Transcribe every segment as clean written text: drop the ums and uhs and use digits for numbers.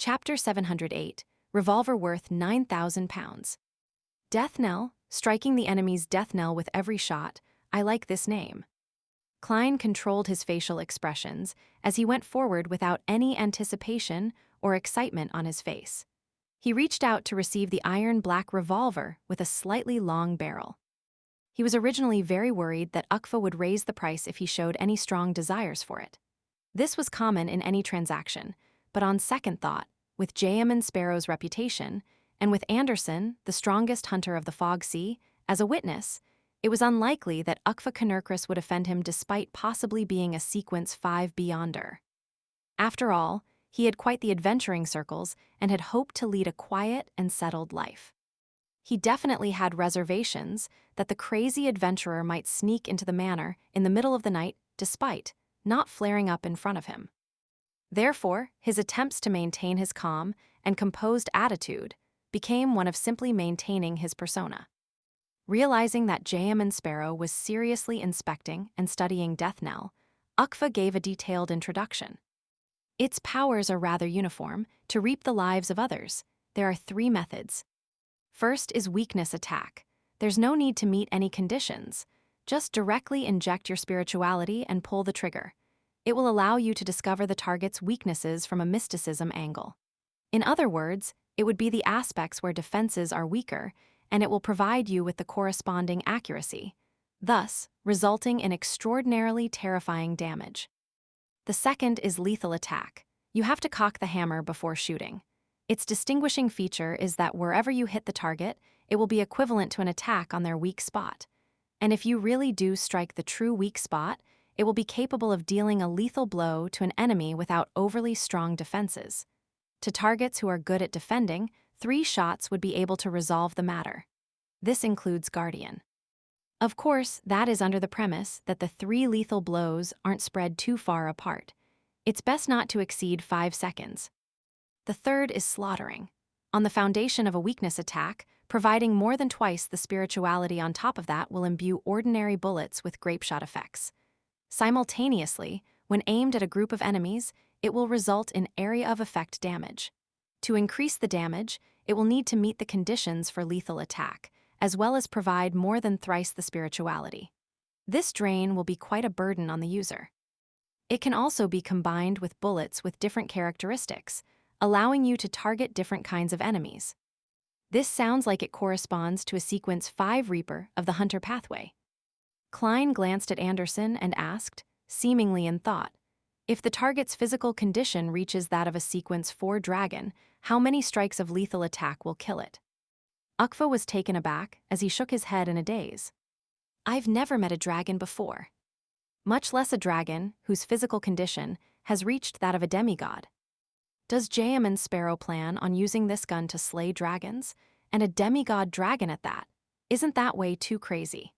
Chapter 708, Revolver worth 9,000 pounds. Death knell, striking the enemy's death knell with every shot. I like this name. Klein controlled his facial expressions as he went forward without any anticipation or excitement on his face. He reached out to receive the iron-black revolver with a slightly long barrel. He was originally very worried that Ukfa would raise the price if he showed any strong desires for it. This was common in any transaction, but on second thought, with J.M. Sparrow's reputation, and with Anderson, the strongest hunter of the Fog Sea, as a witness, it was unlikely that Ukfa Canerchris would offend him despite possibly being a Sequence 5 Beyonder. After all, he had quite the adventuring circles and had hoped to lead a quiet and settled life. He definitely had reservations that the crazy adventurer might sneak into the manor in the middle of the night despite not flaring up in front of him. Therefore, his attempts to maintain his calm and composed attitude became one of simply maintaining his persona. Realizing that J.M. Sparrow was seriously inspecting and studying Death Knell, Ukfa gave a detailed introduction. Its powers are rather uniform. To reap the lives of others, there are 3 methods. First is weakness attack. There's no need to meet any conditions. Just directly inject your spirituality and pull the trigger. It will allow you to discover the target's weaknesses from a mysticism angle. In other words, it would be the aspects where defenses are weaker, and it will provide you with the corresponding accuracy, thus resulting in extraordinarily terrifying damage. The second is lethal attack. You have to cock the hammer before shooting. Its distinguishing feature is that wherever you hit the target, it will be equivalent to an attack on their weak spot. And if you really do strike the true weak spot, it will be capable of dealing a lethal blow to an enemy without overly strong defenses. To targets who are good at defending, 3 shots would be able to resolve the matter. This includes Guardian. Of course, that is under the premise that the 3 lethal blows aren't spread too far apart. It's best not to exceed 5 seconds. The third is slaughtering. On the foundation of a weakness attack, providing more than twice the spirituality on top of that will imbue ordinary bullets with grapeshot effects. Simultaneously, when aimed at a group of enemies, it will result in area of effect damage. To increase the damage, it will need to meet the conditions for lethal attack, as well as provide more than thrice the spirituality. This drain will be quite a burden on the user. It can also be combined with bullets with different characteristics, allowing you to target different kinds of enemies. This sounds like it corresponds to a Sequence 5 Reaper of the Hunter pathway. Klein glanced at Anderson and asked, seemingly in thought, if the target's physical condition reaches that of a Sequence 4 Dragon, how many strikes of lethal attack will kill it? Ukfa was taken aback as he shook his head in a daze. I've never met a dragon before. Much less a dragon whose physical condition has reached that of a demigod. Does J.M. Sparrow plan on using this gun to slay dragons? And a demigod dragon at that? Isn't that way too crazy?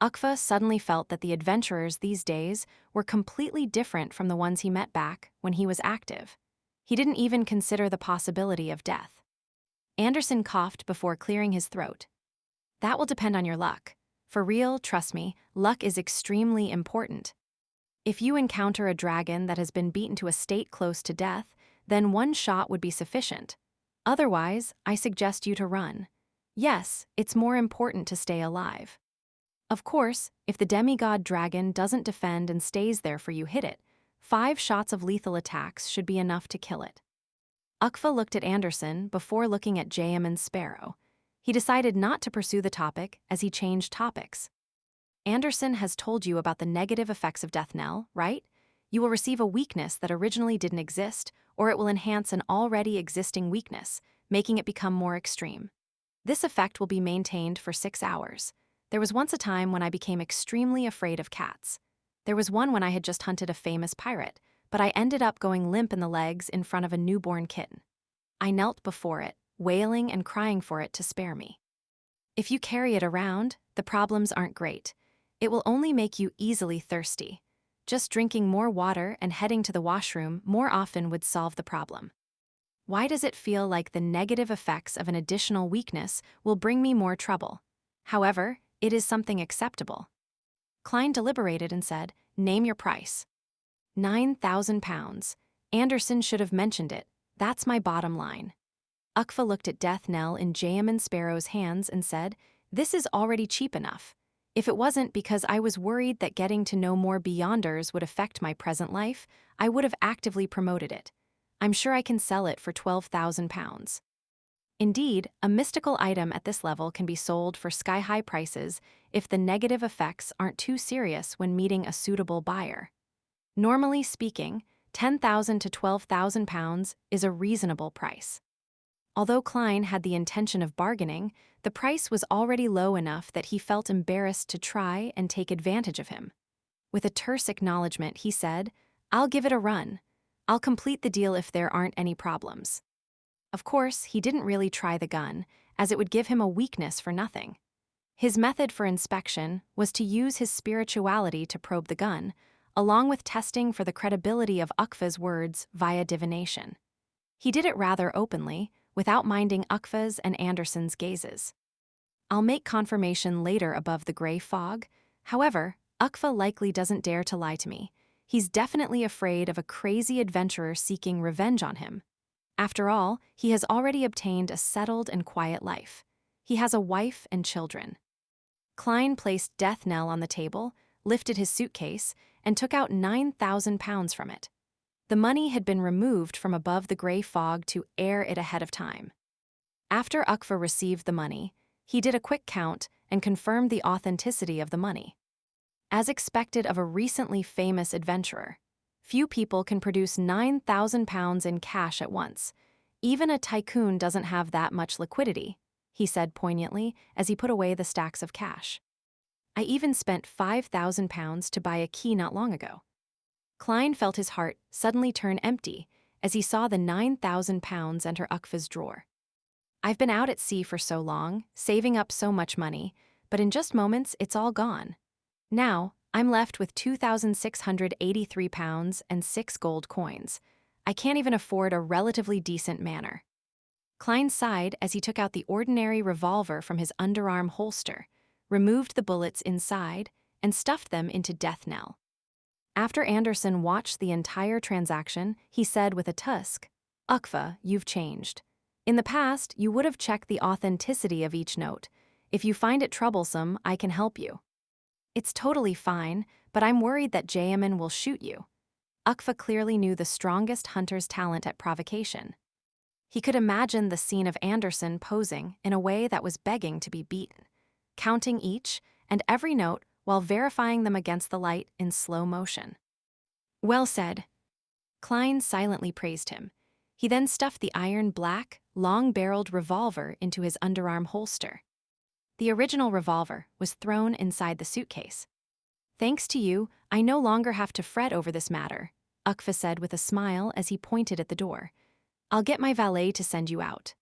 Ukfa suddenly felt that the adventurers these days were completely different from the ones he met back when he was active. He didn't even consider the possibility of death. Anderson coughed before clearing his throat. That will depend on your luck. For real, trust me, luck is extremely important. If you encounter a dragon that has been beaten to a state close to death, then 1 shot would be sufficient. Otherwise, I suggest you to run. Yes, it's more important to stay alive. Of course, if the demigod dragon doesn't defend and stays there for you hit it, 5 shots of lethal attacks should be enough to kill it. Ukfa looked at Anderson before looking at J.M. Sparrow. He decided not to pursue the topic as he changed topics. Anderson has told you about the negative effects of Death Knell, right? You will receive a weakness that originally didn't exist, or it will enhance an already existing weakness, making it become more extreme. This effect will be maintained for 6 hours. There was once a time when I became extremely afraid of cats. There was one when I had just hunted a famous pirate, but I ended up going limp in the legs in front of a newborn kitten. I knelt before it, wailing and crying for it to spare me. If you carry it around, the problems aren't great. It will only make you easily thirsty. Just drinking more water and heading to the washroom more often would solve the problem. Why does it feel like the negative effects of an additional weakness will bring me more trouble? However, it is something acceptable. Klein deliberated and said, name your price. 9,000 pounds. Anderson should have mentioned it, That's my bottom line. Ukfa looked at Death Knell in Jayaman Sparrow's hands and said, "This is already cheap enough. If it wasn't because I was worried that getting to know more Beyonders would affect my present life, I would have actively promoted it. I'm sure I can sell it for 12,000 pounds." Indeed, a mystical item at this level can be sold for sky-high prices if the negative effects aren't too serious when meeting a suitable buyer. Normally speaking, 10,000 to 12,000 pounds is a reasonable price. Although Klein had the intention of bargaining, the price was already low enough that he felt embarrassed to try and take advantage of him. With a terse acknowledgement, he said, "I'll give it a run. I'll complete the deal if there aren't any problems." Of course, he didn't really try the gun, as it would give him a weakness for nothing. His method for inspection was to use his spirituality to probe the gun, along with testing for the credibility of Ukfa's words via divination. He did it rather openly, without minding Ukfa's and Anderson's gazes. "I'll make confirmation later above the gray fog. However, Ukfa likely doesn't dare to lie to me. He's definitely afraid of a crazy adventurer seeking revenge on him. After all, he has already obtained a settled and quiet life. He has a wife and children." Klein placed Death Knell on the table, lifted his suitcase, and took out 9,000 pounds from it. The money had been removed from above the gray fog to air it ahead of time. After Ukfa received the money, he did a quick count and confirmed the authenticity of the money. As expected of a recently famous adventurer, few people can produce 9,000 pounds in cash at once. Even a tycoon doesn't have that much liquidity, he said poignantly as he put away the stacks of cash. "I even spent 5,000 pounds to buy a key not long ago." Klein felt his heart suddenly turn empty as he saw the 9,000 pounds enter Ukfa's drawer. "I've been out at sea for so long, saving up so much money, but in just moments it's all gone. Now, I'm left with 2,683 pounds and 6 gold coins. I can't even afford a relatively decent manor." Klein sighed as he took out the ordinary revolver from his underarm holster, removed the bullets inside, and stuffed them into Death Knell. After Anderson watched the entire transaction, he said with a tusk, "Ukfa, you've changed. In the past, you would have checked the authenticity of each note. If you find it troublesome, I can help you." "It's totally fine, but I'm worried that Jayaman will shoot you." Ukfa clearly knew the strongest hunter's talent at provocation. He could imagine the scene of Anderson posing in a way that was begging to be beaten, counting each and every note while verifying them against the light in slow motion. "Well said." Klein silently praised him. He then stuffed the iron black, long-barreled revolver into his underarm holster. The original revolver was thrown inside the suitcase. "Thanks to you, I no longer have to fret over this matter," Ukfa said with a smile as he pointed at the door. "I'll get my valet to send you out."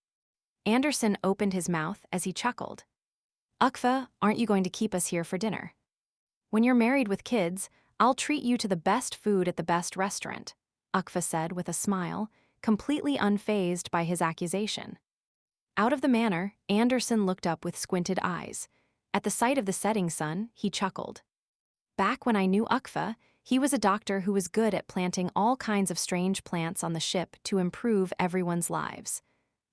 Anderson opened his mouth as he chuckled. "Ukfa, aren't you going to keep us here for dinner? When you're married with kids, I'll treat you to the best food at the best restaurant," Ukfa said with a smile, completely unfazed by his accusation. Out of the manor, Anderson looked up with squinted eyes. At the sight of the setting sun, he chuckled. "Back when I knew Ukfa, he was a doctor who was good at planting all kinds of strange plants on the ship to improve everyone's lives.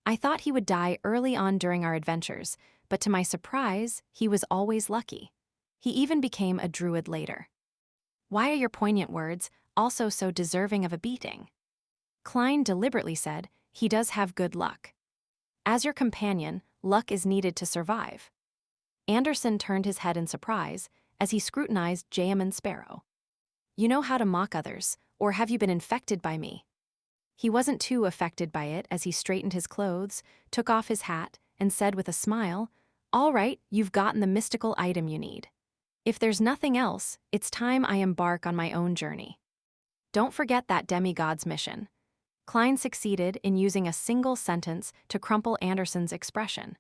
I thought he would die early on during our adventures, but to my surprise, he was always lucky. He even became a druid later." "Why are your poignant words also so deserving of a beating?" Klein deliberately said, "He does have good luck. As your companion, luck is needed to survive." Anderson turned his head in surprise as he scrutinized Jayaman Sparrow. "You know how to mock others, or have you been infected by me?" He wasn't too affected by it as he straightened his clothes, took off his hat, and said with a smile, "All right, you've gotten the mystical item you need. If there's nothing else, it's time I embark on my own journey. Don't forget that demigod's mission." Klein succeeded in using a single sentence to crumple Anderson's expression.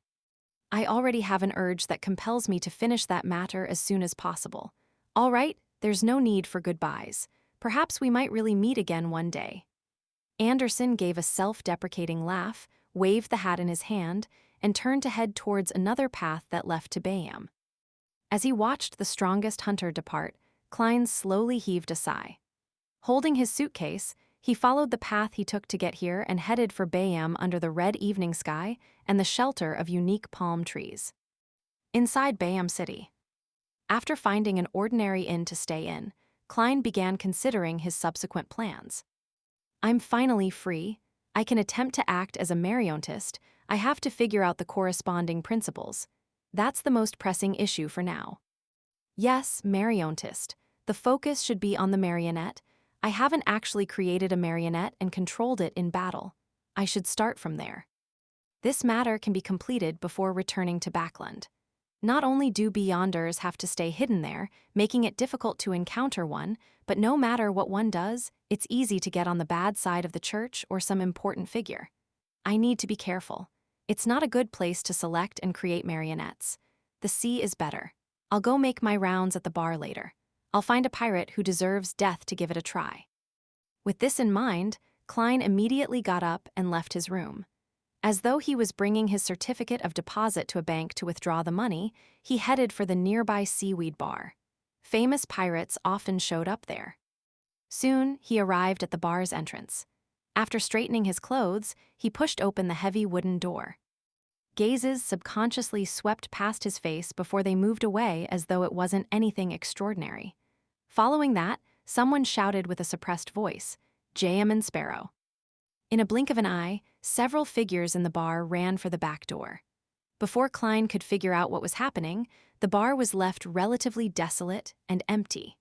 "I already have an urge that compels me to finish that matter as soon as possible. All right, there's no need for goodbyes. Perhaps we might really meet again one day." Anderson gave a self-deprecating laugh, waved the hat in his hand, and turned to head towards another path that left to Bayam. As he watched the strongest hunter depart, Klein slowly heaved a sigh. Holding his suitcase, He followed the path he took to get here and headed for Bayam under the red evening sky and the shelter of unique palm trees. Inside Bayam City. After finding an ordinary inn to stay in, Klein began considering his subsequent plans. I'm finally free. I can attempt to act as a marionettist. I have to figure out the corresponding principles. That's the most pressing issue for now. Yes, marionettist. The focus should be on the marionette. I haven't actually created a marionette and controlled it in battle. I should start from there. This matter can be completed before returning to Backland. Not only do Beyonders have to stay hidden there, making it difficult to encounter one, but no matter what one does, it's easy to get on the bad side of the church or some important figure. I need to be careful. It's not a good place to select and create marionettes. The sea is better. I'll go make my rounds at the bar later. I'll find a pirate who deserves death to give it a try. With this in mind, Klein immediately got up and left his room. As though he was bringing his certificate of deposit to a bank to withdraw the money, he headed for the nearby seaweed bar. Famous pirates often showed up there. Soon, he arrived at the bar's entrance. After straightening his clothes, he pushed open the heavy wooden door. Gazes subconsciously swept past his face before they moved away as though it wasn't anything extraordinary. Following that, someone shouted with a suppressed voice, "J.M. and Sparrow." In a blink of an eye, several figures in the bar ran for the back door. Before Klein could figure out what was happening, the bar was left relatively desolate and empty.